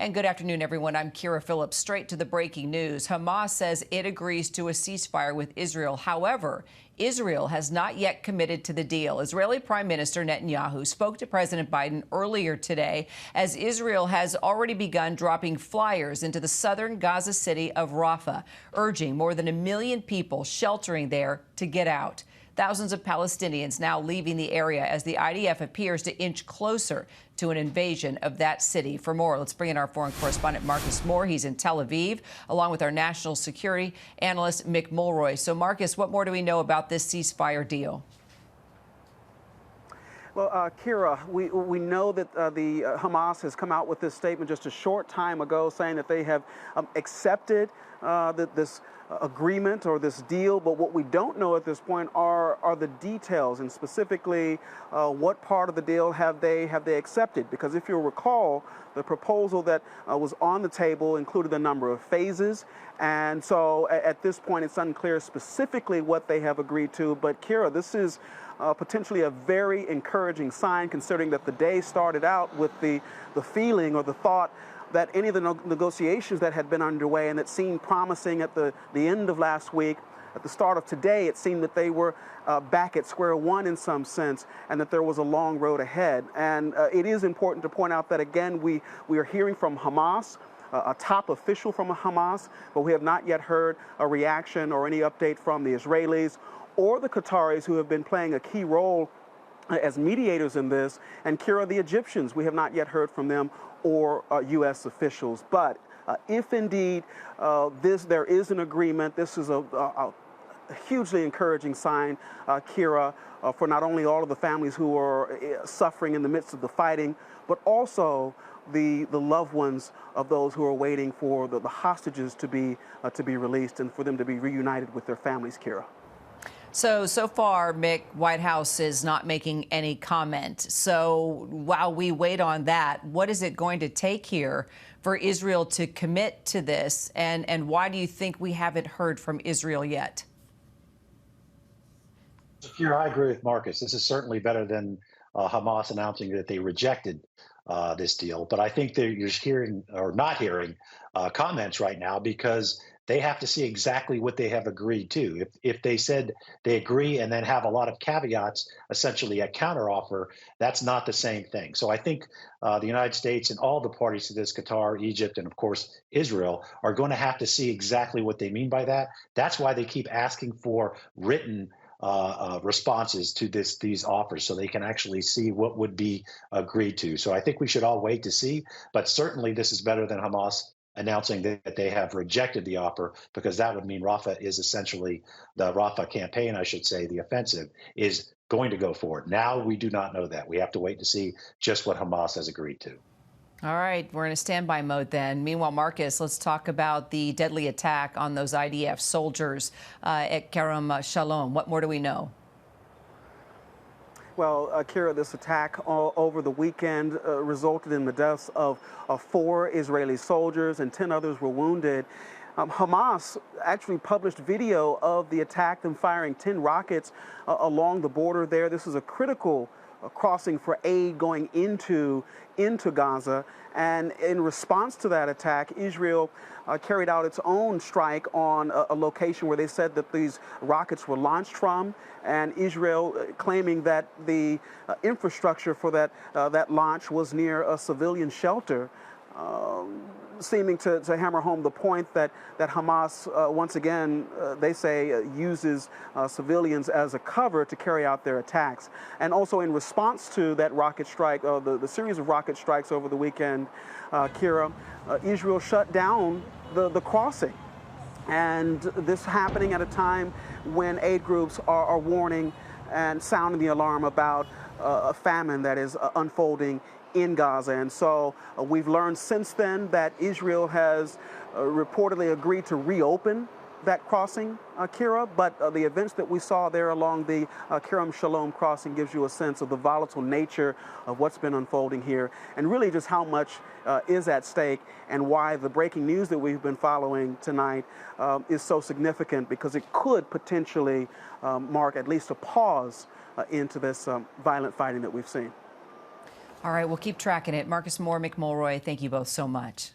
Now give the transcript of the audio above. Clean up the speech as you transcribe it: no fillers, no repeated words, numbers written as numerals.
And good afternoon, everyone. I'm Kira Phillips. Straight to the breaking news. Hamas says it agrees to a ceasefire with Israel. However, Israel has not yet committed to the deal. Israeli Prime Minister Netanyahu spoke to President Biden earlier today as Israel has already begun dropping flyers into the southern Gaza city of Rafah, urging more than 1 million people sheltering there to get out. Thousands of Palestinians now leaving the area as the IDF appears to inch closer to an invasion of that city. For more, let's bring in our foreign correspondent, Marcus Moore. He's in Tel Aviv, along with our national security analyst, Mick Mulroy. So, Marcus, what more do we know about this ceasefire deal? Well, Kira, we know that the Hamas has come out with this statement just a short time ago saying that they have accepted this agreement or this deal, but what we don't know at this point are the details, and specifically what part of the deal have they accepted. Because if you'll recall, the proposal that was on the table included a number of phases, and so at this point it's unclear specifically what they have agreed to. But Kira, this is potentially a very encouraging sign, considering that the day started out with the feeling or the thought that any of the negotiations that had been underway and that seemed promising at the end of last week, at the start of today, it seemed that they were back at square one in some sense, and that there was a long road ahead. And it is important to point out that, again, we are hearing from Hamas, a top official from Hamas, but we have not yet heard a reaction or any update from the Israelis or the Qataris, who have been playing a key role as mediators in this, and Kira, the Egyptians. We have not yet heard from them or U.S. officials. But if indeed there is an agreement, this is a hugely encouraging sign, Kira, for not only all of the families who are suffering in the midst of the fighting, but also the loved ones of those who are waiting for the hostages to be released and for them to be reunited with their families, Kira. So far, Mick, White House is not making any comment. So while we wait on that, what is it going to take here for Israel to commit to this? And why do you think we haven't heard from Israel yet? Here, I agree with Marcus. This is certainly better than Hamas announcing that they rejected this deal. But I think that you're hearing or not hearing comments right now because they have to see exactly what they have agreed to. If they said they agree and then have a lot of caveats, essentially a counteroffer, that's not the same thing. So I think the United States and all the parties to this, Qatar, Egypt, and of course Israel, are going to have to see exactly what they mean by that. That's why they keep asking for written responses to these offers so they can actually see what would be agreed to. So I think we should all wait to see, but certainly this is better than Hamas announcing that they have rejected the offer, because that would mean Rafah is essentially, the Rafah campaign, I should say, the offensive, is going to go forward. Now we do not know that. We have to wait to see just what Hamas has agreed to. All right, we're in a standby mode then. Meanwhile, Marcus, let's talk about the deadly attack on those IDF soldiers at Kerem Shalom. What more do we know? Well, Kira, this attack over the weekend resulted in the deaths of 4 Israeli soldiers, and 10 others were wounded. Hamas actually published video of the attack, them firing 10 rockets along the border there. This is a critical crossing for aid going into Gaza. And in response to that attack, Israel carried out its own strike on a location where they said that these rockets were launched from, and Israel claiming that the infrastructure for that launch was near a civilian shelter, seeming to hammer home the point that Hamas, once again, they say, uses civilians as a cover to carry out their attacks. And also in response to that rocket strike, the series of rocket strikes over the weekend, Kira, Israel shut down the crossing. And this happening at a time when aid groups are warning and sounding the alarm about a famine that is unfolding in Gaza. And so we've learned since then that Israel has reportedly agreed to reopen that crossing, Kira, but the events that we saw there along the Kerem Shalom crossing gives you a sense of the volatile nature of what's been unfolding here, and really just how much is at stake, and why the breaking news that we've been following tonight is so significant, because it could potentially mark at least a pause into this violent fighting that we've seen. All right, we'll keep tracking it. Marcus Moore, Mick Mulroy, thank you both so much.